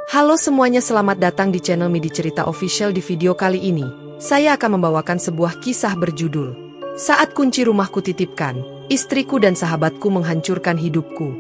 Halo semuanya, selamat datang di channel Midi Cerita Official. Di video kali ini, saya akan membawakan sebuah kisah berjudul Saat Kunci Rumahku Titipkan, Istriku dan Sahabatku Menghancurkan Hidupku.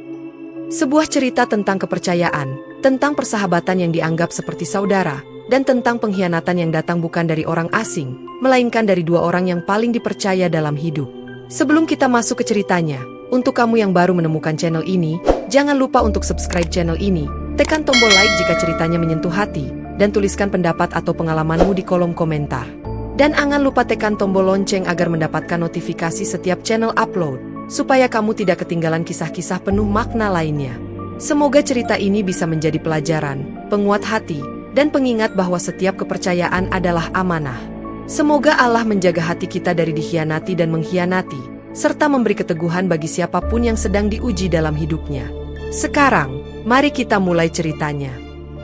Sebuah cerita tentang kepercayaan, tentang persahabatan yang dianggap seperti saudara, dan tentang pengkhianatan yang datang bukan dari orang asing, melainkan dari dua orang yang paling dipercaya dalam hidup. Sebelum kita masuk ke ceritanya, untuk kamu yang baru menemukan channel ini, jangan lupa untuk subscribe channel ini. Tekan tombol like jika ceritanya menyentuh hati, dan tuliskan pendapat atau pengalamanmu di kolom komentar. Dan jangan lupa tekan tombol lonceng agar mendapatkan notifikasi setiap channel upload, supaya kamu tidak ketinggalan kisah-kisah penuh makna lainnya. Semoga cerita ini bisa menjadi pelajaran, penguat hati, dan pengingat bahwa setiap kepercayaan adalah amanah. Semoga Allah menjaga hati kita dari dikhianati dan mengkhianati, serta memberi keteguhan bagi siapapun yang sedang diuji dalam hidupnya. Sekarang, mari kita mulai ceritanya.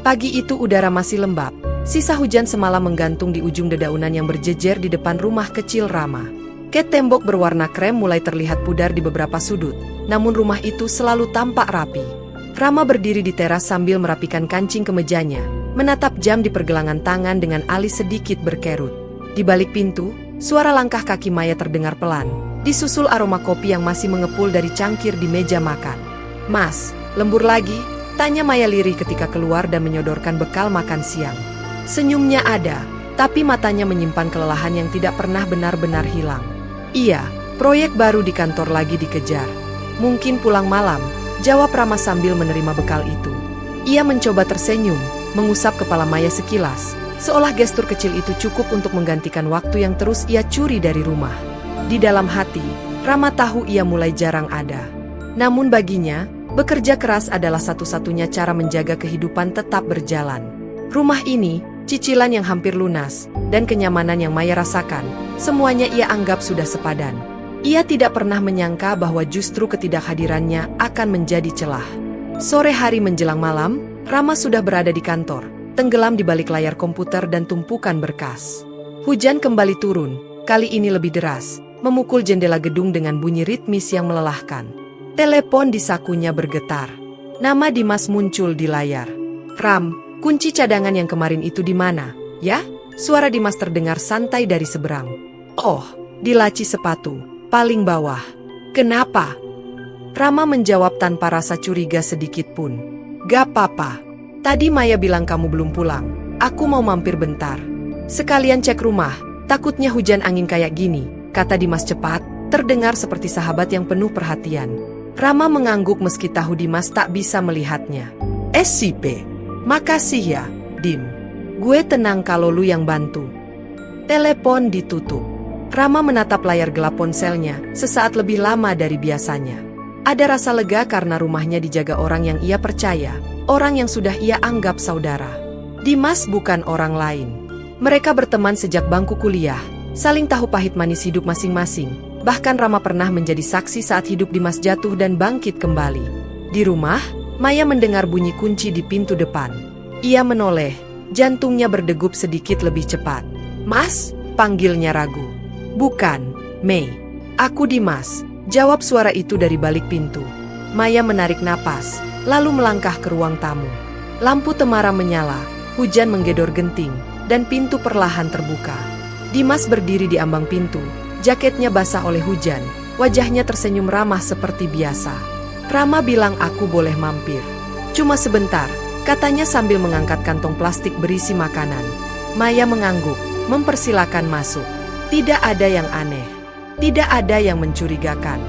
Pagi itu udara masih lembab, sisa hujan semalam menggantung di ujung dedaunan yang berjejer di depan rumah kecil Rama. Cat tembok berwarna krem mulai terlihat pudar di beberapa sudut, namun rumah itu selalu tampak rapi. Rama berdiri di teras sambil merapikan kancing kemejanya, menatap jam di pergelangan tangan dengan alis sedikit berkerut. Di balik pintu, suara langkah kaki Maya terdengar pelan, disusul aroma kopi yang masih mengepul dari cangkir di meja makan. "Mas, lembur lagi?" tanya Maya lirih ketika keluar dan menyodorkan bekal makan siang. Senyumnya ada, tapi matanya menyimpan kelelahan yang tidak pernah benar-benar hilang. "Iya, proyek baru di kantor lagi dikejar. Mungkin pulang malam," jawab Rama sambil menerima bekal itu. Ia mencoba tersenyum, mengusap kepala Maya sekilas, seolah gestur kecil itu cukup untuk menggantikan waktu yang terus ia curi dari rumah. Di dalam hati, Rama tahu ia mulai jarang ada. Namun baginya, bekerja keras adalah satu-satunya cara menjaga kehidupan tetap berjalan. Rumah ini, cicilan yang hampir lunas, dan kenyamanan yang Maya rasakan, semuanya ia anggap sudah sepadan. Ia tidak pernah menyangka bahwa justru ketidakhadirannya akan menjadi celah. Sore hari menjelang malam, Rama sudah berada di kantor, tenggelam di balik layar komputer dan tumpukan berkas. Hujan kembali turun, kali ini lebih deras, memukul jendela gedung dengan bunyi ritmis yang melelahkan. Telepon di sakunya bergetar. Nama Dimas muncul di layar. "Ram, kunci cadangan yang kemarin itu di mana, ya?" Suara Dimas terdengar santai dari seberang. "Oh, di laci sepatu, paling bawah." "Kenapa?" Rama menjawab tanpa rasa curiga sedikit pun. "Gak apa-apa. Tadi Maya bilang kamu belum pulang. Aku mau mampir bentar. Sekalian cek rumah, takutnya hujan angin kayak gini," kata Dimas cepat, terdengar seperti sahabat yang penuh perhatian. Rama mengangguk meski tahu Dimas tak bisa melihatnya. "SCP, makasih ya, Dim. Gue tenang kalau lu yang bantu." Telepon ditutup. Rama menatap layar gelap ponselnya, sesaat lebih lama dari biasanya. Ada rasa lega karena rumahnya dijaga orang yang ia percaya, orang yang sudah ia anggap saudara. Dimas bukan orang lain. Mereka berteman sejak bangku kuliah, saling tahu pahit manis hidup masing-masing. Bahkan Rama pernah menjadi saksi saat hidup Dimas jatuh dan bangkit kembali. Di rumah, Maya mendengar bunyi kunci di pintu depan. Ia menoleh, jantungnya berdegup sedikit lebih cepat. "Mas?" panggilnya ragu. "Bukan, Mei. Aku Dimas," jawab suara itu dari balik pintu. Maya menarik napas, lalu melangkah ke ruang tamu. Lampu temara menyala, hujan menggedor genting, dan pintu perlahan terbuka. Dimas berdiri di ambang pintu. Jaketnya basah oleh hujan, wajahnya tersenyum ramah seperti biasa. "Rama bilang aku boleh mampir. Cuma sebentar," katanya sambil mengangkat kantong plastik berisi makanan. Maya mengangguk, mempersilakan masuk. Tidak ada yang aneh. Tidak ada yang mencurigakan.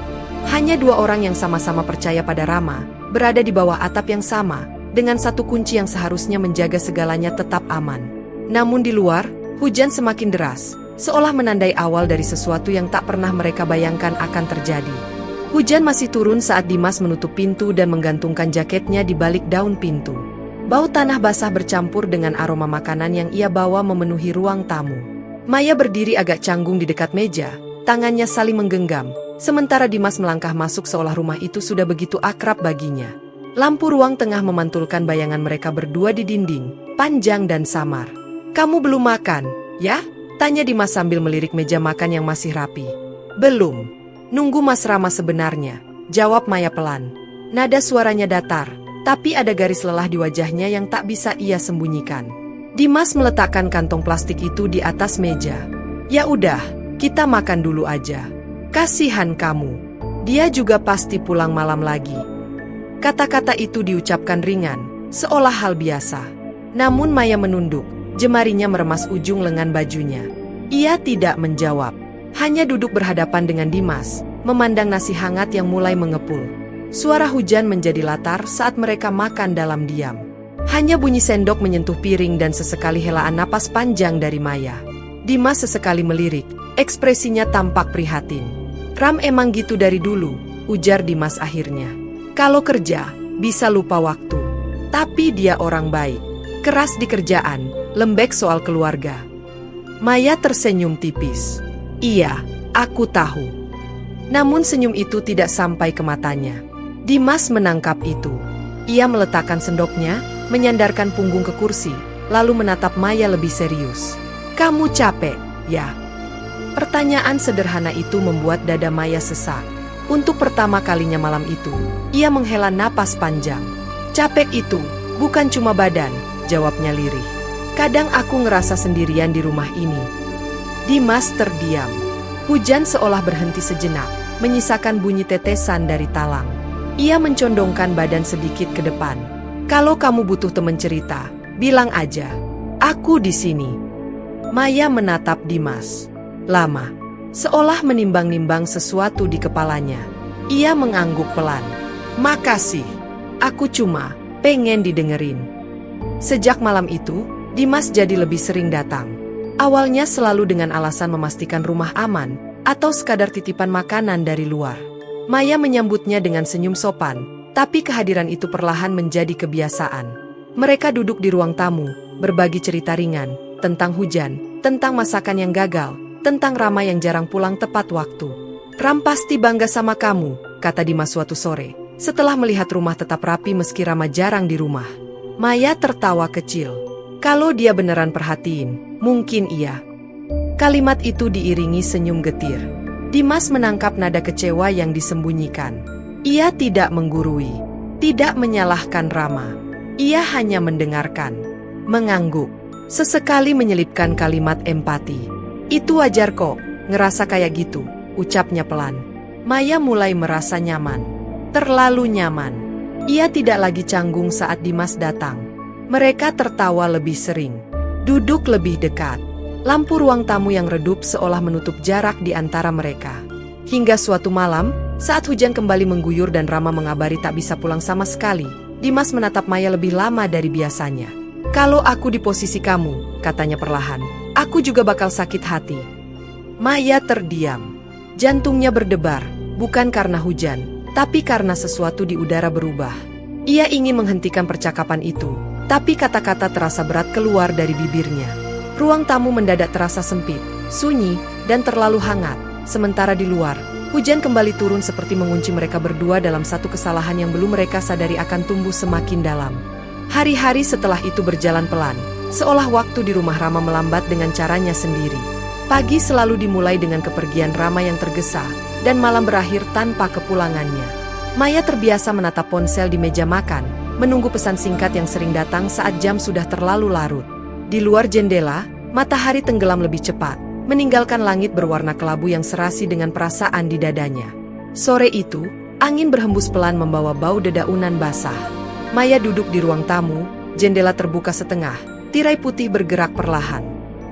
Hanya dua orang yang sama-sama percaya pada Rama, berada di bawah atap yang sama, dengan satu kunci yang seharusnya menjaga segalanya tetap aman. Namun di luar, hujan semakin deras, seolah menandai awal dari sesuatu yang tak pernah mereka bayangkan akan terjadi. Hujan masih turun saat Dimas menutup pintu dan menggantungkan jaketnya di balik daun pintu. Bau tanah basah bercampur dengan aroma makanan yang ia bawa memenuhi ruang tamu. Maya berdiri agak canggung di dekat meja, tangannya saling menggenggam, sementara Dimas melangkah masuk seolah rumah itu sudah begitu akrab baginya. Lampu ruang tengah memantulkan bayangan mereka berdua di dinding, panjang dan samar. "Kamu belum makan, ya?" tanya Dimas sambil melirik meja makan yang masih rapi. "Belum. Nunggu Mas Rama sebenarnya," jawab Maya pelan. Nada suaranya datar, tapi ada garis lelah di wajahnya yang tak bisa ia sembunyikan. Dimas meletakkan kantong plastik itu di atas meja. Ya udah, kita makan dulu aja. Kasihan kamu. Dia juga pasti pulang malam lagi. Kata-kata itu diucapkan ringan, seolah hal biasa. Namun Maya menunduk, jemarinya meremas ujung lengan bajunya. Ia tidak menjawab, hanya duduk berhadapan dengan Dimas, memandang nasi hangat yang mulai mengepul. Suara hujan menjadi latar saat mereka makan dalam diam. Hanya bunyi sendok menyentuh piring dan sesekali helaan napas panjang dari Maya. Dimas sesekali melirik, ekspresinya tampak prihatin. Ram emang gitu dari dulu, ujar Dimas akhirnya. Kalau kerja, bisa lupa waktu. Tapi dia orang baik, keras di kerjaan, lembek soal keluarga. Maya tersenyum tipis. Iya, aku tahu. Namun senyum itu tidak sampai ke matanya. Dimas menangkap itu. Ia meletakkan sendoknya, menyandarkan punggung ke kursi, lalu menatap Maya lebih serius. Kamu capek, ya? Pertanyaan sederhana itu membuat dada Maya sesak. Untuk pertama kalinya malam itu, ia menghela napas panjang. Capek itu, bukan cuma badan, jawabnya lirih. Kadang aku ngerasa sendirian di rumah ini. Dimas terdiam. Hujan seolah berhenti sejenak, menyisakan bunyi tetesan dari talang. Ia mencondongkan badan sedikit ke depan. Kalau kamu butuh teman cerita, bilang aja. Aku di sini. Maya menatap Dimas. Lama. Seolah menimbang-nimbang sesuatu di kepalanya. Ia mengangguk pelan. Makasih. Aku cuma pengen didengerin. Sejak malam itu, Dimas jadi lebih sering datang. Awalnya selalu dengan alasan memastikan rumah aman, atau sekadar titipan makanan dari luar. Maya menyambutnya dengan senyum sopan, tapi kehadiran itu perlahan menjadi kebiasaan. Mereka duduk di ruang tamu, berbagi cerita ringan, tentang hujan, tentang masakan yang gagal, tentang Rama yang jarang pulang tepat waktu. Ram pasti bangga sama kamu, kata Dimas suatu sore, setelah melihat rumah tetap rapi meski Rama jarang di rumah. Maya tertawa kecil. Kalau dia beneran perhatiin, mungkin iya. Kalimat itu diiringi senyum getir. Dimas menangkap nada kecewa yang disembunyikan. Ia tidak menggurui, tidak menyalahkan Rama. Ia hanya mendengarkan, mengangguk, sesekali menyelipkan kalimat empati. Itu wajar kok, ngerasa kayak gitu, ucapnya pelan. Maya mulai merasa nyaman. Terlalu nyaman. Ia tidak lagi canggung saat Dimas datang. Mereka tertawa lebih sering. Duduk lebih dekat. Lampu ruang tamu yang redup seolah menutup jarak di antara mereka. Hingga suatu malam, saat hujan kembali mengguyur dan Rama mengabari tak bisa pulang sama sekali, Dimas menatap Maya lebih lama dari biasanya. Kalau aku di posisi kamu, katanya perlahan, aku juga bakal sakit hati. Maya terdiam. Jantungnya berdebar, bukan karena hujan, tapi karena sesuatu di udara berubah. Ia ingin menghentikan percakapan itu, tapi kata-kata terasa berat keluar dari bibirnya. Ruang tamu mendadak terasa sempit, sunyi, dan terlalu hangat. Sementara di luar, hujan kembali turun seperti mengunci mereka berdua dalam satu kesalahan yang belum mereka sadari akan tumbuh semakin dalam. Hari-hari setelah itu berjalan pelan, seolah waktu di rumah Rama melambat dengan caranya sendiri. Pagi selalu dimulai dengan kepergian Rama yang tergesa, dan malam berakhir tanpa kepulangannya. Maya terbiasa menatap ponsel di meja makan, menunggu pesan singkat yang sering datang saat jam sudah terlalu larut. Di luar jendela, matahari tenggelam lebih cepat, meninggalkan langit berwarna kelabu yang serasi dengan perasaan di dadanya. Sore itu, angin berhembus pelan membawa bau dedaunan basah. Maya duduk di ruang tamu, jendela terbuka setengah, tirai putih bergerak perlahan.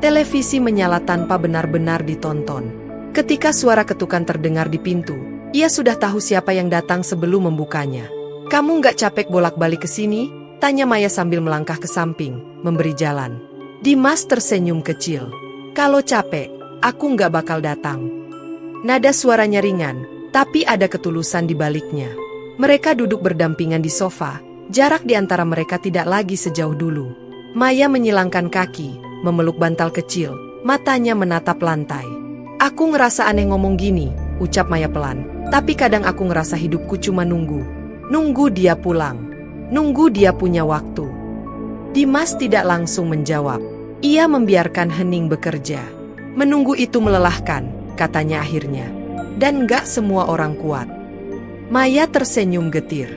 Televisi menyala tanpa benar-benar ditonton. Ketika suara ketukan terdengar di pintu, ia sudah tahu siapa yang datang sebelum membukanya. Kamu nggak capek bolak-balik ke sini? Tanya Maya sambil melangkah ke samping, memberi jalan. Dimas tersenyum kecil. Kalau capek, aku nggak bakal datang. Nada suaranya ringan, tapi ada ketulusan di baliknya. Mereka duduk berdampingan di sofa, jarak di antara mereka tidak lagi sejauh dulu. Maya menyilangkan kaki, memeluk bantal kecil, matanya menatap lantai. Aku ngerasa aneh ngomong gini, ucap Maya pelan. Tapi kadang aku ngerasa hidupku cuma nunggu. Nunggu dia pulang. Nunggu dia punya waktu. Dimas tidak langsung menjawab. Ia membiarkan hening bekerja. Menunggu itu melelahkan, katanya akhirnya. Dan gak semua orang kuat. Maya tersenyum getir.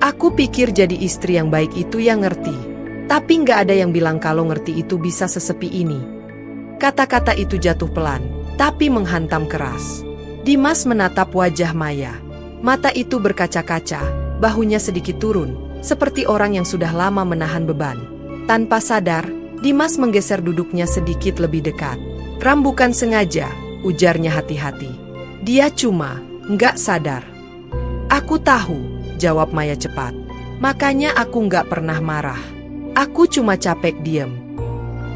Aku pikir jadi istri yang baik itu yang ngerti. Tapi nggak ada yang bilang kalau ngerti itu bisa sesepi ini. Kata-kata itu jatuh pelan, tapi menghantam keras. Dimas menatap wajah Maya. Mata itu berkaca-kaca, bahunya sedikit turun, seperti orang yang sudah lama menahan beban. Tanpa sadar, Dimas menggeser duduknya sedikit lebih dekat. "Ram, bukan sengaja," ujarnya hati-hati. "Dia cuma nggak sadar." "Aku tahu," jawab Maya cepat. "Makanya aku nggak pernah marah. Aku cuma capek diem."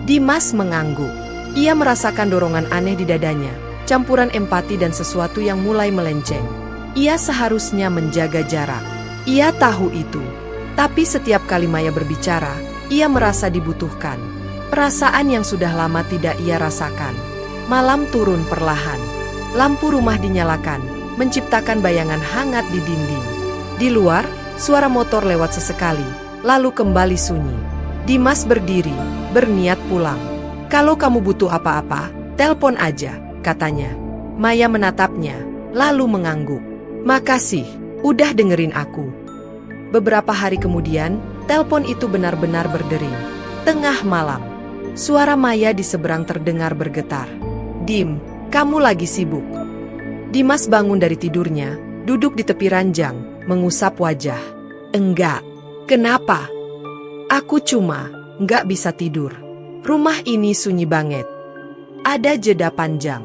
Dimas mengangguk. Ia merasakan dorongan aneh di dadanya, campuran empati dan sesuatu yang mulai melenceng. Ia seharusnya menjaga jarak. Ia tahu itu. Tapi setiap kali Maya berbicara, ia merasa dibutuhkan. Perasaan yang sudah lama tidak ia rasakan. Malam turun perlahan. Lampu rumah dinyalakan, menciptakan bayangan hangat di dinding. Di luar, suara motor lewat sesekali, lalu kembali sunyi. Dimas berdiri, berniat pulang. "Kalau kamu butuh apa-apa, telepon aja," katanya. Maya menatapnya, lalu mengangguk. "Makasih, udah dengerin aku." Beberapa hari kemudian, telepon itu benar-benar berdering. Tengah malam, suara Maya di seberang terdengar bergetar. "Dim, kamu lagi sibuk?" Dimas bangun dari tidurnya, duduk di tepi ranjang, mengusap wajah. "Enggak." "Kenapa?" "Aku cuma nggak bisa tidur. Rumah ini sunyi banget." Ada jeda panjang.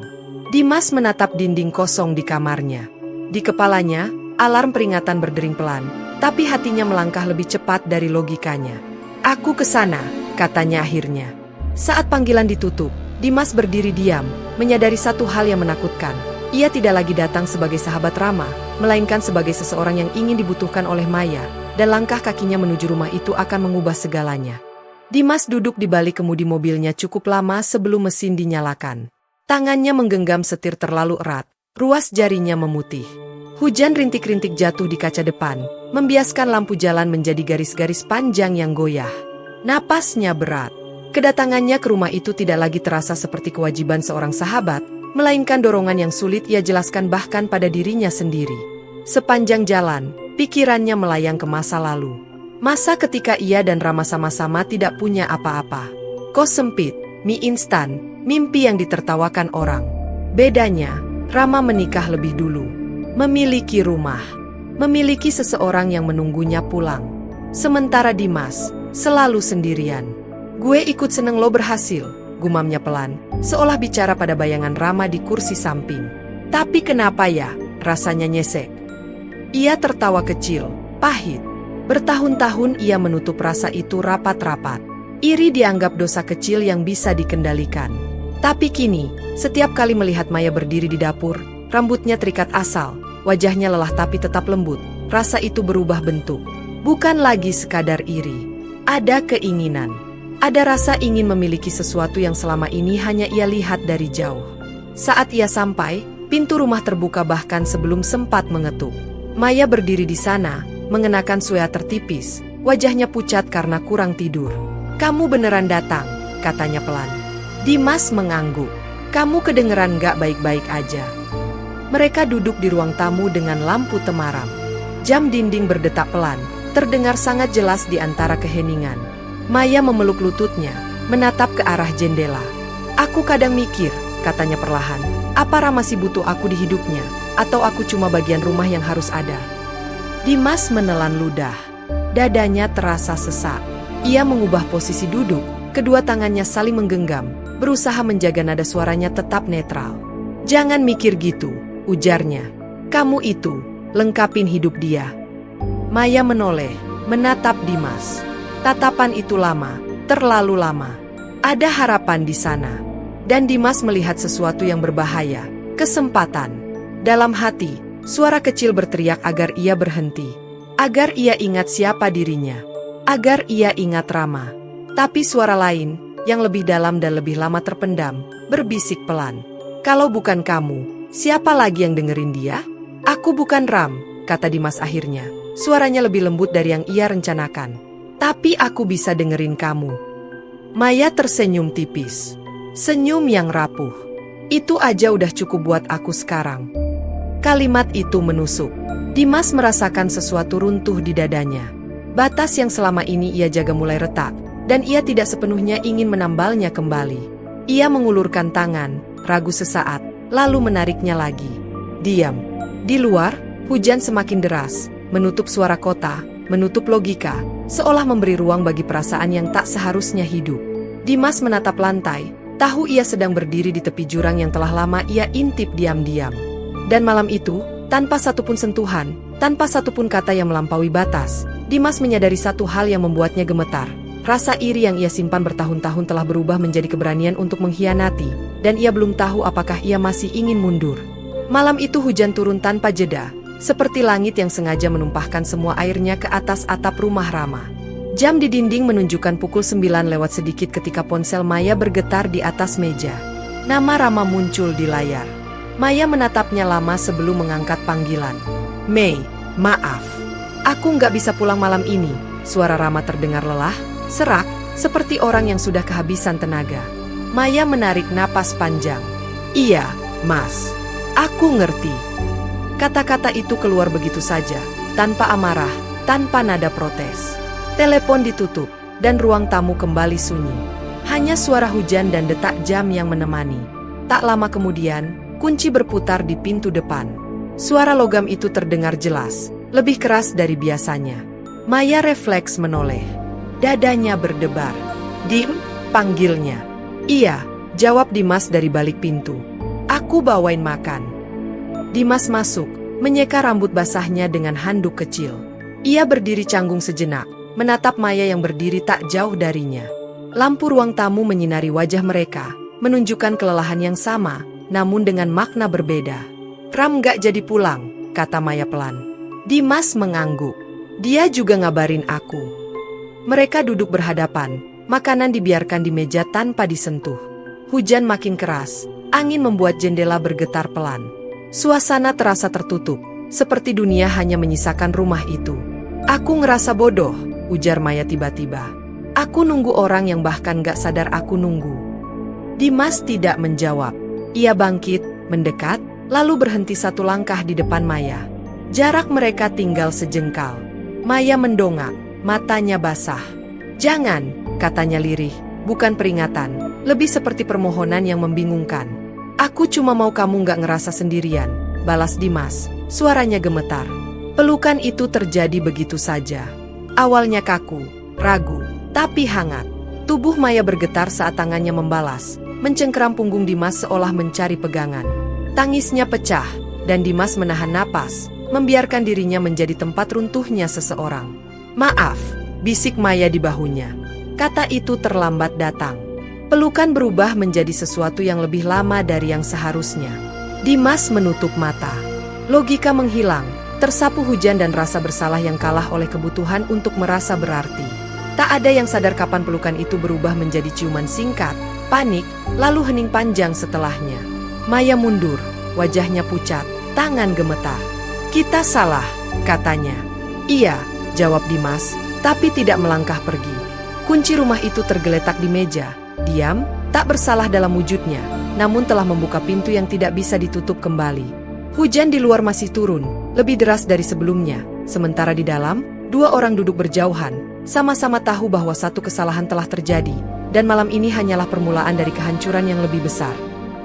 Dimas menatap dinding kosong di kamarnya. Di kepalanya, alarm peringatan berdering pelan, tapi hatinya melangkah lebih cepat dari logikanya. "Aku kesana," katanya akhirnya. Saat panggilan ditutup, Dimas berdiri diam, menyadari satu hal yang menakutkan. Ia tidak lagi datang sebagai sahabat Rama, melainkan sebagai seseorang yang ingin dibutuhkan oleh Maya, dan langkah kakinya menuju rumah itu akan mengubah segalanya. Dimas duduk di balik kemudi mobilnya cukup lama sebelum mesin dinyalakan. Tangannya menggenggam setir terlalu erat, ruas jarinya memutih. Hujan rintik-rintik jatuh di kaca depan, membiaskan lampu jalan menjadi garis-garis panjang yang goyah. Napasnya berat. Kedatangannya ke rumah itu tidak lagi terasa seperti kewajiban seorang sahabat, melainkan dorongan yang sulit ia jelaskan bahkan pada dirinya sendiri. Sepanjang jalan, pikirannya melayang ke masa lalu. Masa ketika ia dan Rama sama-sama tidak punya apa-apa. Kos sempit, mie instan, mimpi yang ditertawakan orang. Bedanya, Rama menikah lebih dulu. Memiliki rumah. Memiliki seseorang yang menunggunya pulang. Sementara Dimas, selalu sendirian. "Gue ikut seneng lo berhasil," gumamnya pelan, seolah bicara pada bayangan Rama di kursi samping. "Tapi kenapa ya?" rasanya nyesek. Ia tertawa kecil, pahit. Bertahun-tahun ia menutup rasa itu rapat-rapat. Iri dianggap dosa kecil yang bisa dikendalikan. Tapi kini, setiap kali melihat Maya berdiri di dapur, rambutnya terikat asal, wajahnya lelah tapi tetap lembut, rasa itu berubah bentuk. Bukan lagi sekadar iri. Ada keinginan. Ada rasa ingin memiliki sesuatu yang selama ini hanya ia lihat dari jauh. Saat ia sampai, pintu rumah terbuka bahkan sebelum sempat mengetuk. Maya berdiri di sana, mengenakan sweater tipis, wajahnya pucat karena kurang tidur. "Kamu beneran datang," katanya pelan. Dimas mengangguk. "Kamu kedengeran gak baik-baik aja." Mereka duduk di ruang tamu dengan lampu temaram. Jam dinding berdetak pelan, terdengar sangat jelas di antara keheningan. Maya memeluk lututnya, menatap ke arah jendela. "Aku kadang mikir," katanya perlahan, "apa Rama masih butuh aku di hidupnya, atau aku cuma bagian rumah yang harus ada?" Dimas menelan ludah. Dadanya terasa sesak. Ia mengubah posisi duduk, kedua tangannya saling menggenggam, berusaha menjaga nada suaranya tetap netral. "Jangan mikir gitu," ujarnya. "Kamu itu, lengkapin hidup dia." Maya menoleh, menatap Dimas. Tatapan itu lama, terlalu lama. Ada harapan di sana. Dan Dimas melihat sesuatu yang berbahaya, kesempatan. Dalam hati, suara kecil berteriak agar ia berhenti. Agar ia ingat siapa dirinya. Agar ia ingat Rama. Tapi suara lain, yang lebih dalam dan lebih lama terpendam, berbisik pelan. "Kalau bukan kamu, siapa lagi yang dengerin dia?" "Aku bukan Ram," kata Dimas akhirnya. Suaranya lebih lembut dari yang ia rencanakan. "Tapi aku bisa dengerin kamu." Maya tersenyum tipis. Senyum yang rapuh. "Itu aja udah cukup buat aku sekarang." Kalimat itu menusuk. Dimas merasakan sesuatu runtuh di dadanya. Batas yang selama ini ia jaga mulai retak, dan ia tidak sepenuhnya ingin menambalnya kembali. Ia mengulurkan tangan, ragu sesaat, lalu menariknya lagi. Diam. Di luar, hujan semakin deras, menutup suara kota, menutup logika, seolah memberi ruang bagi perasaan yang tak seharusnya hidup. Dimas menatap lantai, tahu ia sedang berdiri di tepi jurang yang telah lama ia intip diam-diam. Dan malam itu, tanpa satupun sentuhan, tanpa satupun kata yang melampaui batas, Dimas menyadari satu hal yang membuatnya gemetar. Rasa iri yang ia simpan bertahun-tahun telah berubah menjadi keberanian untuk mengkhianati, dan ia belum tahu apakah ia masih ingin mundur. Malam itu hujan turun tanpa jeda, seperti langit yang sengaja menumpahkan semua airnya ke atas atap rumah Rama. Jam di dinding menunjukkan pukul 9 lewat sedikit ketika ponsel Maya bergetar di atas meja. Nama Rama muncul di layar. Maya menatapnya lama sebelum mengangkat panggilan. "Mei, maaf. Aku nggak bisa pulang malam ini." Suara Rama terdengar lelah, serak, seperti orang yang sudah kehabisan tenaga. Maya menarik napas panjang. "Iya, Mas. Aku ngerti." Kata-kata itu keluar begitu saja, tanpa amarah, tanpa nada protes. Telepon ditutup, dan ruang tamu kembali sunyi. Hanya suara hujan dan detak jam yang menemani. Tak lama kemudian, kunci berputar di pintu depan. Suara logam itu terdengar jelas, lebih keras dari biasanya. Maya refleks menoleh. Dadanya berdebar. "Dim," panggilnya. "Iya," jawab Dimas dari balik pintu. "Aku bawain makan." Dimas masuk, menyeka rambut basahnya dengan handuk kecil. Ia berdiri canggung sejenak, menatap Maya yang berdiri tak jauh darinya. Lampu ruang tamu menyinari wajah mereka, menunjukkan kelelahan yang sama, namun dengan makna berbeda. "Ram gak jadi pulang," kata Maya pelan. Dimas mengangguk. "Dia juga ngabarin aku." Mereka duduk berhadapan, makanan dibiarkan di meja tanpa disentuh. Hujan makin keras, angin membuat jendela bergetar pelan. Suasana terasa tertutup, seperti dunia hanya menyisakan rumah itu. "Aku ngerasa bodoh," ujar Maya tiba-tiba. "Aku nunggu orang yang bahkan gak sadar aku nunggu." Dimas tidak menjawab. Ia bangkit, mendekat, lalu berhenti satu langkah di depan Maya. Jarak mereka tinggal sejengkal. Maya mendongak, matanya basah. "Jangan," katanya lirih, bukan peringatan, lebih seperti permohonan yang membingungkan. "Aku cuma mau kamu gak ngerasa sendirian," balas Dimas, suaranya gemetar. Pelukan itu terjadi begitu saja. Awalnya kaku, ragu, tapi hangat. Tubuh Maya bergetar saat tangannya membalas, mencengkeram punggung Dimas seolah mencari pegangan. Tangisnya pecah, dan Dimas menahan napas, membiarkan dirinya menjadi tempat runtuhnya seseorang. "Maaf," bisik Maya di bahunya. Kata itu terlambat datang. Pelukan berubah menjadi sesuatu yang lebih lama dari yang seharusnya. Dimas menutup mata. Logika menghilang, tersapu hujan dan rasa bersalah yang kalah oleh kebutuhan untuk merasa berarti. Tak ada yang sadar kapan pelukan itu berubah menjadi ciuman singkat, panik, lalu hening panjang setelahnya. Maya mundur, wajahnya pucat, tangan gemetar. "Kita salah," katanya. "Iya," jawab Dimas, tapi tidak melangkah pergi. Kunci rumah itu tergeletak di meja, diam, tak bersalah dalam wujudnya, namun telah membuka pintu yang tidak bisa ditutup kembali. Hujan di luar masih turun, lebih deras dari sebelumnya, sementara di dalam, dua orang duduk berjauhan, sama-sama tahu bahwa satu kesalahan telah terjadi, dan malam ini hanyalah permulaan dari kehancuran yang lebih besar.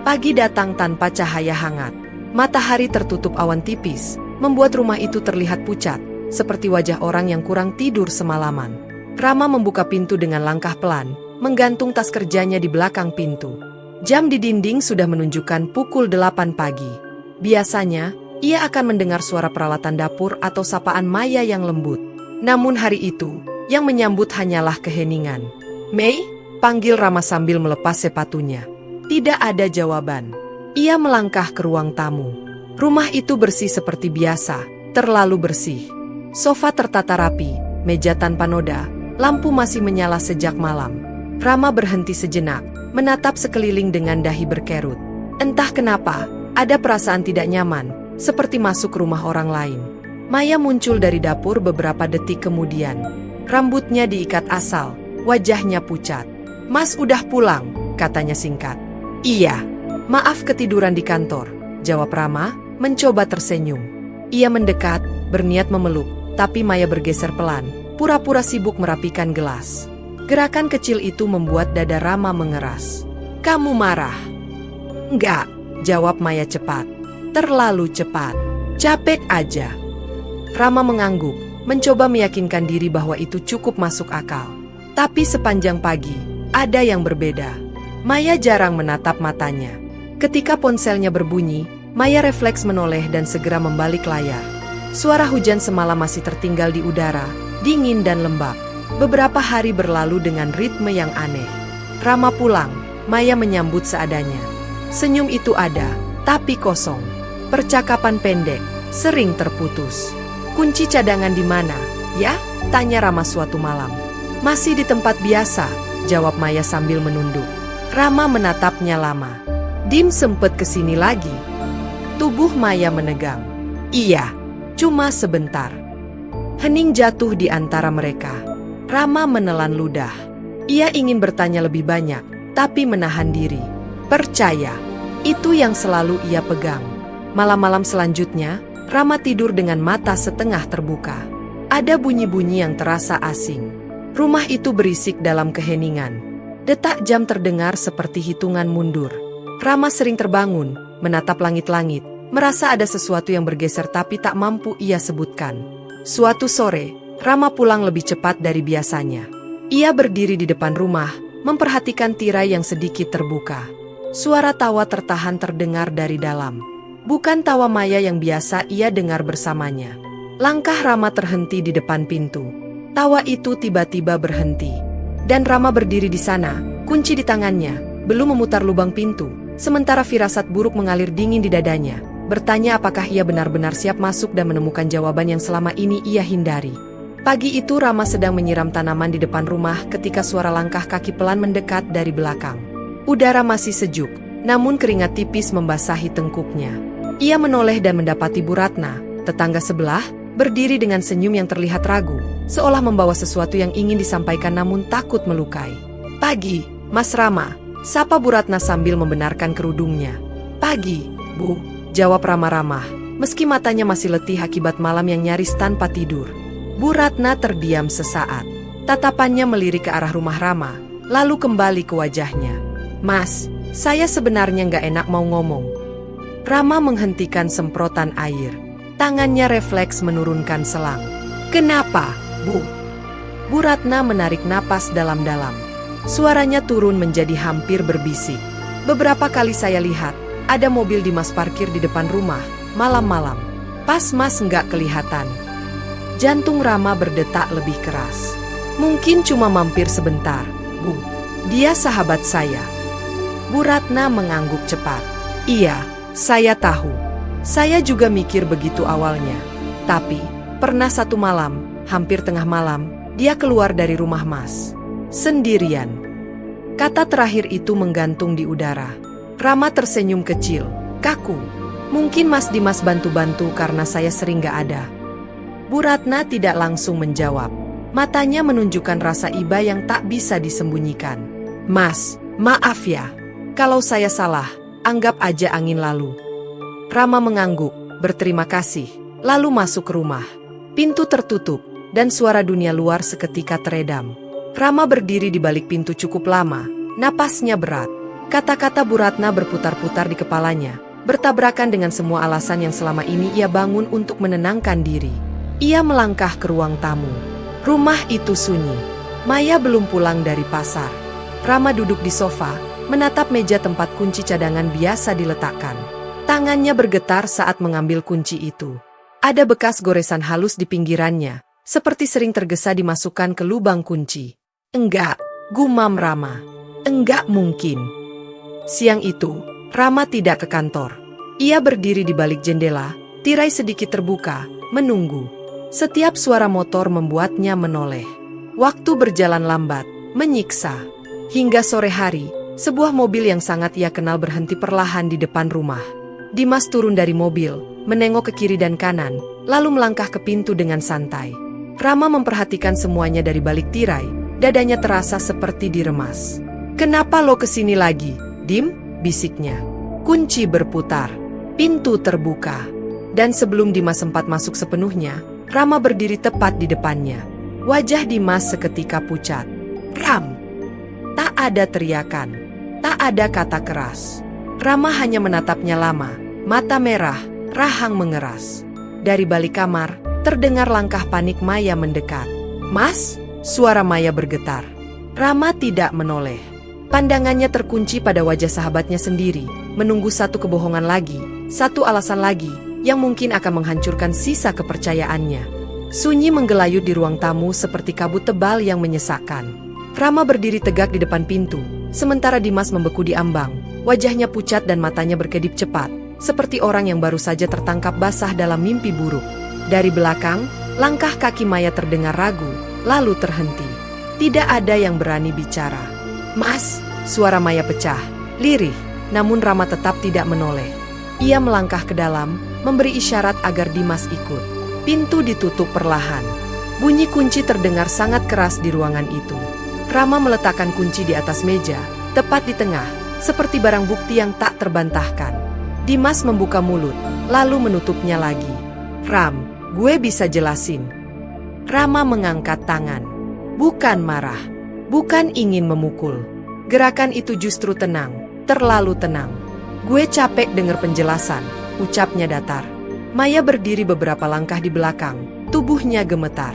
Pagi datang tanpa cahaya hangat. Matahari tertutup awan tipis, membuat rumah itu terlihat pucat, seperti wajah orang yang kurang tidur semalaman. Rama membuka pintu dengan langkah pelan, menggantung tas kerjanya di belakang pintu. Jam di dinding sudah menunjukkan pukul 8 pagi. Biasanya, ia akan mendengar suara peralatan dapur atau sapaan Maya yang lembut. Namun hari itu, yang menyambut hanyalah keheningan. "Mei?" panggil Rama sambil melepas sepatunya. Tidak ada jawaban. Ia melangkah ke ruang tamu. Rumah itu bersih seperti biasa, terlalu bersih. Sofa tertata rapi, meja tanpa noda, lampu masih menyala sejak malam. Rama berhenti sejenak, menatap sekeliling dengan dahi berkerut. Entah kenapa, ada perasaan tidak nyaman, seperti masuk rumah orang lain. Maya muncul dari dapur beberapa detik kemudian. Rambutnya diikat asal, wajahnya pucat. "Mas udah pulang," katanya singkat. "Iya. Maaf ketiduran di kantor," jawab Rama, mencoba tersenyum. Ia mendekat, berniat memeluk, tapi Maya bergeser pelan, pura-pura sibuk merapikan gelas. Gerakan kecil itu membuat dada Rama mengeras. "Kamu marah?" "Enggak," jawab Maya cepat. "Terlalu cepat. Capek aja." Rama mengangguk, mencoba meyakinkan diri bahwa itu cukup masuk akal. Tapi sepanjang pagi, ada yang berbeda. Maya jarang menatap matanya. Ketika ponselnya berbunyi, Maya refleks menoleh dan segera membalik layar. Suara hujan semalam masih tertinggal di udara, dingin dan lembab. Beberapa hari berlalu dengan ritme yang aneh. Rama pulang, Maya menyambut seadanya. Senyum itu ada, tapi kosong. Percakapan pendek, sering terputus. "Kunci cadangan di mana, ya?" tanya Rama suatu malam. "Masih di tempat biasa," jawab Maya sambil menunduk. Rama menatapnya lama. "Dim sempet kesini lagi?" Tubuh Maya menegang. "Iya, cuma sebentar." Hening jatuh di antara mereka. Rama menelan ludah. Ia ingin bertanya lebih banyak, tapi menahan diri. Percaya, itu yang selalu ia pegang. Malam-malam selanjutnya, Rama tidur dengan mata setengah terbuka. Ada bunyi-bunyi yang terasa asing. Rumah itu berisik dalam keheningan. Detak jam terdengar seperti hitungan mundur. Rama sering terbangun, menatap langit-langit, merasa ada sesuatu yang bergeser tapi tak mampu ia sebutkan. Suatu sore, Rama pulang lebih cepat dari biasanya. Ia berdiri di depan rumah, memperhatikan tirai yang sedikit terbuka. Suara tawa tertahan terdengar dari dalam. Bukan tawa Maya yang biasa ia dengar bersamanya. Langkah Rama terhenti di depan pintu. Tawa itu tiba-tiba berhenti. Dan Rama berdiri di sana, kunci di tangannya, belum memutar lubang pintu, sementara firasat buruk mengalir dingin di dadanya, bertanya apakah ia benar-benar siap masuk dan menemukan jawaban yang selama ini ia hindari. Pagi itu Rama sedang menyiram tanaman di depan rumah ketika suara langkah kaki pelan mendekat dari belakang. Udara masih sejuk, namun keringat tipis membasahi tengkuknya. Ia menoleh dan mendapati Bu Ratna, tetangga sebelah, berdiri dengan senyum yang terlihat ragu, seolah membawa sesuatu yang ingin disampaikan namun takut melukai. "Pagi, Mas Rama," sapa Bu Ratna sambil membenarkan kerudungnya. "Pagi, Bu," jawab Rama ramah, meski matanya masih letih akibat malam yang nyaris tanpa tidur. Bu Ratna terdiam sesaat. Tatapannya melirik ke arah rumah Rama, lalu kembali ke wajahnya. "Mas, saya sebenarnya nggak enak mau ngomong." Rama menghentikan semprotan air. Tangannya refleks menurunkan selang. "Kenapa, Bu?" Bu Ratna menarik napas dalam-dalam. Suaranya turun menjadi hampir berbisik. "Beberapa kali saya lihat, ada mobil di Mas parkir di depan rumah, malam-malam. Pas Mas nggak kelihatan." Jantung Rama berdetak lebih keras. "Mungkin cuma mampir sebentar, Bu. Dia sahabat saya." Bu Ratna mengangguk cepat. "Iya, saya tahu. Saya juga mikir begitu awalnya. Tapi, pernah satu malam, hampir tengah malam, dia keluar dari rumah Mas. Sendirian." Kata terakhir itu menggantung di udara. Rama tersenyum kecil, kaku. "Mungkin Mas Dimas bantu-bantu karena saya sering gak ada." Bu Ratna tidak langsung menjawab. Matanya menunjukkan rasa iba yang tak bisa disembunyikan. "Mas, maaf ya. Kalau saya salah, anggap aja angin lalu." Rama mengangguk, berterima kasih, lalu masuk ke rumah. Pintu tertutup, dan suara dunia luar seketika teredam. Rama berdiri di balik pintu cukup lama, napasnya berat. Kata-kata Bu Ratna berputar-putar di kepalanya, bertabrakan dengan semua alasan yang selama ini ia bangun untuk menenangkan diri. Ia melangkah ke ruang tamu. Rumah itu sunyi. Maya belum pulang dari pasar. Rama duduk di sofa, menatap meja tempat kunci cadangan biasa diletakkan. Tangannya bergetar saat mengambil kunci itu. Ada bekas goresan halus di pinggirannya, seperti sering tergesa dimasukkan ke lubang kunci. "Enggak," gumam Rama. "Enggak mungkin." Siang itu, Rama tidak ke kantor. Ia berdiri di balik jendela, tirai sedikit terbuka, menunggu. Setiap suara motor membuatnya menoleh. Waktu berjalan lambat, menyiksa. Hingga sore hari, sebuah mobil yang sangat ia kenal berhenti perlahan di depan rumah. Dimas turun dari mobil, menengok ke kiri dan kanan, lalu melangkah ke pintu dengan santai. Rama memperhatikan semuanya dari balik tirai, dadanya terasa seperti diremas. "Kenapa lo kesini lagi, Dim?" bisiknya. "Kunci berputar." Pintu terbuka. Dan sebelum Dimas sempat masuk sepenuhnya, Rama berdiri tepat di depannya. Wajah Dimas seketika pucat. "Ram!" Tak ada teriakan. Tak ada kata keras. Rama hanya menatapnya lama. Mata merah, rahang mengeras. Dari balik kamar, terdengar langkah panik Maya mendekat. "Mas!" Suara Maya bergetar. Rama tidak menoleh. Pandangannya terkunci pada wajah sahabatnya sendiri, menunggu satu kebohongan lagi, satu alasan lagi, yang mungkin akan menghancurkan sisa kepercayaannya. Sunyi menggelayut di ruang tamu seperti kabut tebal yang menyesakkan. Rama berdiri tegak di depan pintu, sementara Dimas membeku di ambang. Wajahnya pucat dan matanya berkedip cepat, seperti orang yang baru saja tertangkap basah dalam mimpi buruk. Dari belakang, langkah kaki Maya terdengar ragu, lalu terhenti. Tidak ada yang berani bicara. "Mas!" Suara Maya pecah, lirih, namun Rama tetap tidak menoleh. Ia melangkah ke dalam, memberi isyarat agar Dimas ikut. Pintu ditutup perlahan. Bunyi kunci terdengar sangat keras di ruangan itu. Rama meletakkan kunci di atas meja, tepat di tengah, seperti barang bukti yang tak terbantahkan. Dimas membuka mulut, lalu menutupnya lagi. "Ram, gue bisa jelasin." Rama mengangkat tangan. Bukan marah, bukan ingin memukul. Gerakan itu justru tenang, terlalu tenang. "Gue capek dengar penjelasan," ucapnya datar. Maya berdiri beberapa langkah di belakang, tubuhnya gemetar.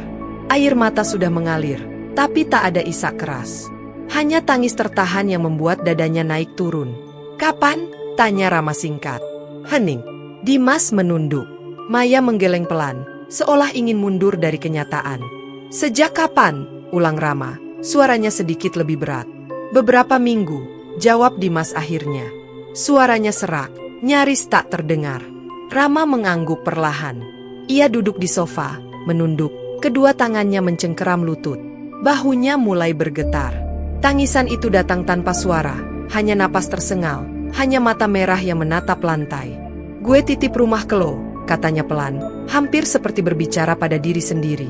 Air mata sudah mengalir, tapi tak ada isak keras. Hanya tangis tertahan yang membuat dadanya naik turun. "Kapan?" tanya Rama singkat. "Hening." Dimas menunduk. Maya menggeleng pelan, seolah ingin mundur dari kenyataan. "Sejak kapan?" ulang Rama, suaranya sedikit lebih berat. "Beberapa minggu," jawab Dimas akhirnya. Suaranya serak, nyaris tak terdengar. Rama mengangguk perlahan. Ia duduk di sofa, menunduk, kedua tangannya mencengkeram lutut. Bahunya mulai bergetar. Tangisan itu datang tanpa suara, hanya napas tersengal, hanya mata merah yang menatap lantai. "Gue titip rumah ke lo," katanya pelan, hampir seperti berbicara pada diri sendiri.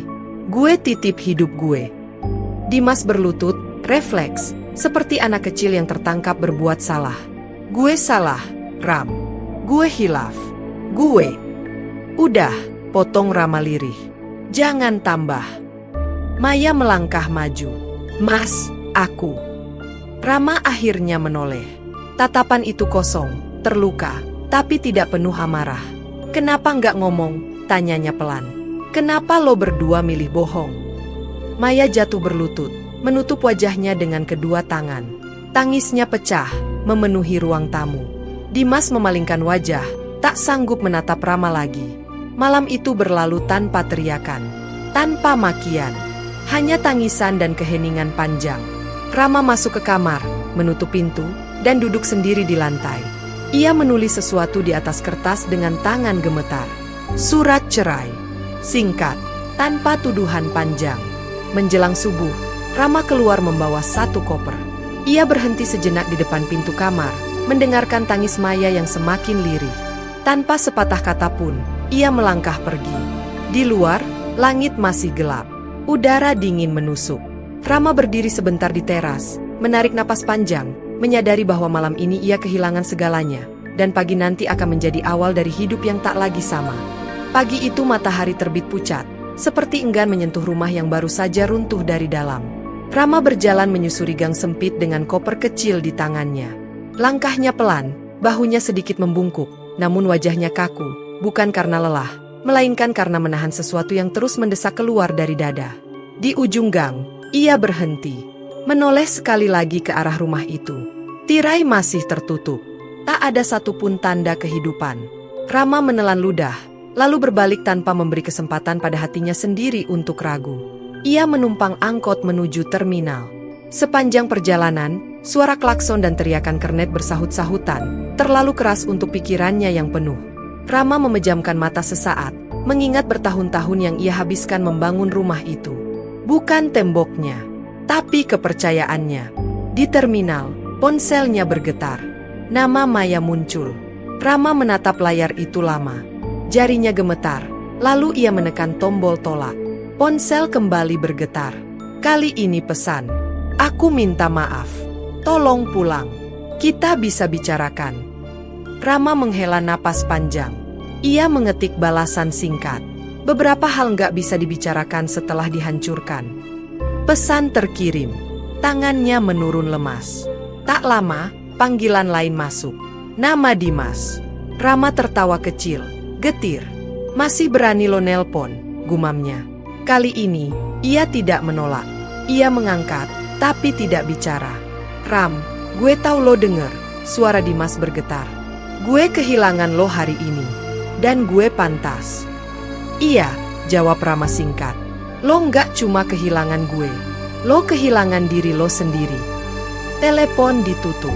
"Gue titip hidup gue." Dimas berlutut, refleks, seperti anak kecil yang tertangkap berbuat salah. "Gue salah, Ram. Gue hilaf. Gue..." "Udah," potong Rama lirih. "Jangan tambah." Maya melangkah maju. "Mas, aku..." Rama akhirnya menoleh. Tatapan itu kosong, terluka, tapi tidak penuh amarah. "Kenapa nggak ngomong?" tanyanya pelan. "Kenapa lo berdua milih bohong?" Maya jatuh berlutut, menutup wajahnya dengan kedua tangan. Tangisnya pecah, memenuhi ruang tamu. Dimas memalingkan wajah, tak sanggup menatap Rama lagi. Malam itu berlalu tanpa teriakan, tanpa makian, hanya tangisan dan keheningan panjang. Rama masuk ke kamar, menutup pintu, dan duduk sendiri di lantai. Ia menulis sesuatu di atas kertas dengan tangan gemetar. Surat cerai. Singkat, tanpa tuduhan panjang. Menjelang subuh, Rama keluar membawa satu koper. Ia berhenti sejenak di depan pintu kamar, mendengarkan tangis Maya yang semakin lirih. Tanpa sepatah kata pun, ia melangkah pergi. Di luar, langit masih gelap. Udara dingin menusuk. Rama berdiri sebentar di teras, menarik napas panjang, menyadari bahwa malam ini ia kehilangan segalanya, dan pagi nanti akan menjadi awal dari hidup yang tak lagi sama. Pagi itu matahari terbit pucat, seperti enggan menyentuh rumah yang baru saja runtuh dari dalam. Rama berjalan menyusuri gang sempit dengan koper kecil di tangannya. Langkahnya pelan, bahunya sedikit membungkuk, namun wajahnya kaku, bukan karena lelah, melainkan karena menahan sesuatu yang terus mendesak keluar dari dada. Di ujung gang, ia berhenti, menoleh sekali lagi ke arah rumah itu. Tirai masih tertutup, tak ada satupun tanda kehidupan. Rama menelan ludah, lalu berbalik tanpa memberi kesempatan pada hatinya sendiri untuk ragu. Ia menumpang angkot menuju terminal. Sepanjang perjalanan, suara klakson dan teriakan kernet bersahut-sahutan, terlalu keras untuk pikirannya yang penuh. Rama memejamkan mata sesaat, mengingat bertahun-tahun yang ia habiskan membangun rumah itu. Bukan temboknya, tapi kepercayaannya. Di terminal, ponselnya bergetar. Nama Maya muncul. Rama menatap layar itu lama. Jarinya gemetar, lalu ia menekan tombol tolak. Ponsel kembali bergetar. Kali ini pesan. "Aku minta maaf. Tolong pulang. Kita bisa bicarakan." Rama menghela napas panjang. Ia mengetik balasan singkat. Beberapa hal nggak bisa dibicarakan setelah dihancurkan. Pesan terkirim. Tangannya menurun lemas. Tak lama, panggilan lain masuk. Nama Dimas. Rama tertawa kecil, getir. Masih berani lo nelpon, gumamnya. Kali ini, ia tidak menolak. Ia mengangkat, tapi tidak bicara. Ram, gue tahu lo denger. Suara Dimas bergetar. Gue kehilangan lo hari ini. Dan gue pantas. Iya, jawab Rama singkat. Lo nggak cuma kehilangan gue. Lo kehilangan diri lo sendiri. Telepon ditutup.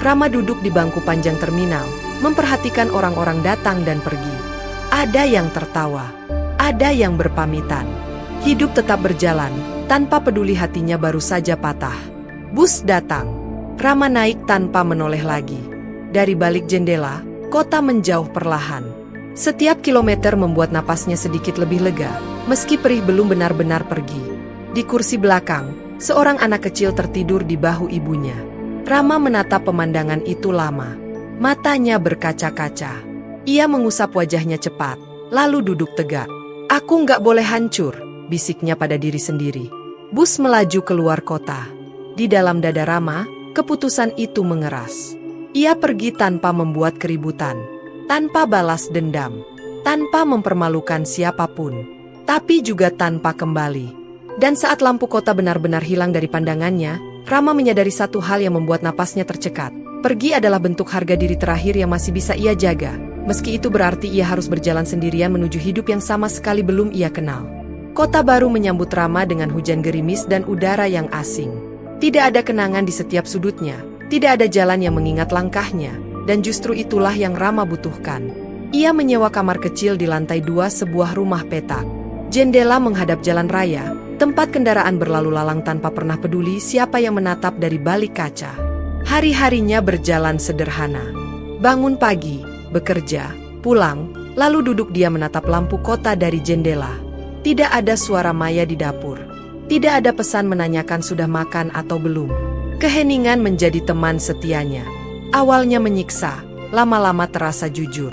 Rama duduk di bangku panjang terminal, memperhatikan orang-orang datang dan pergi. Ada yang tertawa. Ada yang berpamitan. Hidup tetap berjalan, tanpa peduli hatinya baru saja patah. Bus datang. Rama naik tanpa menoleh lagi. Dari balik jendela, kota menjauh perlahan. Setiap kilometer membuat napasnya sedikit lebih lega, meski perih belum benar-benar pergi. Di kursi belakang, seorang anak kecil tertidur di bahu ibunya. Rama menatap pemandangan itu lama. Matanya berkaca-kaca. Ia mengusap wajahnya cepat, lalu duduk tegak. Aku nggak boleh hancur, bisiknya pada diri sendiri. Bus melaju keluar kota. Di dalam dada Rama, keputusan itu mengeras. Ia pergi tanpa membuat keributan, tanpa balas dendam, tanpa mempermalukan siapapun, tapi juga tanpa kembali. Dan saat lampu kota benar-benar hilang dari pandangannya, Rama menyadari satu hal yang membuat napasnya tercekat. Pergi adalah bentuk harga diri terakhir yang masih bisa ia jaga, meski itu berarti ia harus berjalan sendirian menuju hidup yang sama sekali belum ia kenal. Kota baru menyambut Rama dengan hujan gerimis dan udara yang asing. Tidak ada kenangan di setiap sudutnya, tidak ada jalan yang mengingat langkahnya, dan justru itulah yang Rama butuhkan. Ia menyewa kamar kecil di lantai 2 sebuah rumah petak. Jendela menghadap jalan raya, tempat kendaraan berlalu lalang tanpa pernah peduli siapa yang menatap dari balik kaca. Hari-harinya berjalan sederhana. Bangun pagi, bekerja, pulang, lalu duduk dia menatap lampu kota dari jendela. Tidak ada suara Maya di dapur. Tidak ada pesan menanyakan sudah makan atau belum. Keheningan menjadi teman setianya. Awalnya menyiksa, lama-lama terasa jujur.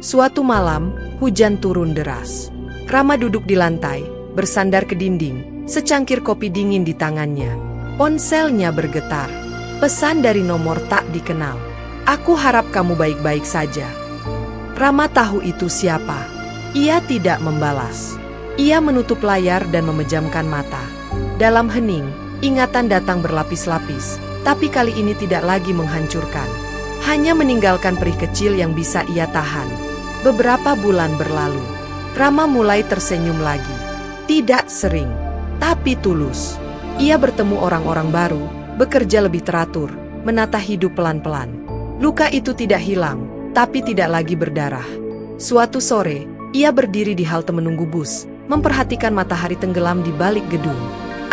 Suatu malam, hujan turun deras. Rama duduk di lantai, bersandar ke dinding, secangkir kopi dingin di tangannya. Ponselnya bergetar. Pesan dari nomor tak dikenal. Aku harap kamu baik-baik saja. Rama tahu itu siapa. Ia tidak membalas. Ia menutup layar dan memejamkan mata. Dalam hening, ingatan datang berlapis-lapis, tapi kali ini tidak lagi menghancurkan. Hanya meninggalkan perih kecil yang bisa ia tahan. Beberapa bulan berlalu. Rama mulai tersenyum lagi. Tidak sering, tapi tulus. Ia bertemu orang-orang baru, bekerja lebih teratur, menata hidup pelan-pelan. Luka itu tidak hilang, tapi tidak lagi berdarah. Suatu sore, ia berdiri di halte menunggu bus, memperhatikan matahari tenggelam di balik gedung.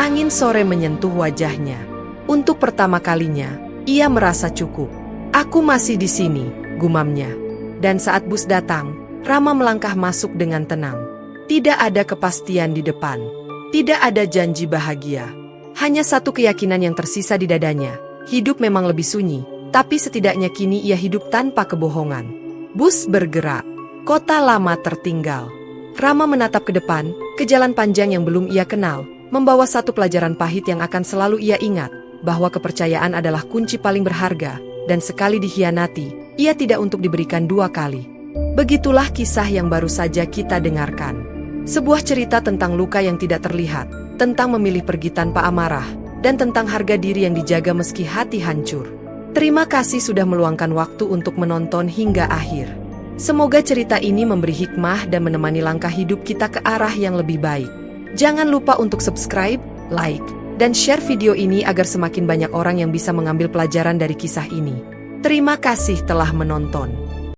Angin sore menyentuh wajahnya. Untuk pertama kalinya, ia merasa cukup. Aku masih di sini, gumamnya. Dan saat bus datang, Rama melangkah masuk dengan tenang. Tidak ada kepastian di depan. Tidak ada janji bahagia. Hanya satu keyakinan yang tersisa di dadanya. Hidup memang lebih sunyi, tapi setidaknya kini ia hidup tanpa kebohongan. Bus bergerak. Kota lama tertinggal. Rama menatap ke depan, ke jalan panjang yang belum ia kenal, membawa satu pelajaran pahit yang akan selalu ia ingat, bahwa kepercayaan adalah kunci paling berharga, dan sekali dikhianati, ia tidak untuk diberikan dua kali. Begitulah kisah yang baru saja kita dengarkan. Sebuah cerita tentang luka yang tidak terlihat, tentang memilih pergi tanpa amarah, dan tentang harga diri yang dijaga meski hati hancur. Terima kasih sudah meluangkan waktu untuk menonton hingga akhir. Semoga cerita ini memberi hikmah dan menemani langkah hidup kita ke arah yang lebih baik. Jangan lupa untuk subscribe, like, dan share video ini agar semakin banyak orang yang bisa mengambil pelajaran dari kisah ini. Terima kasih telah menonton.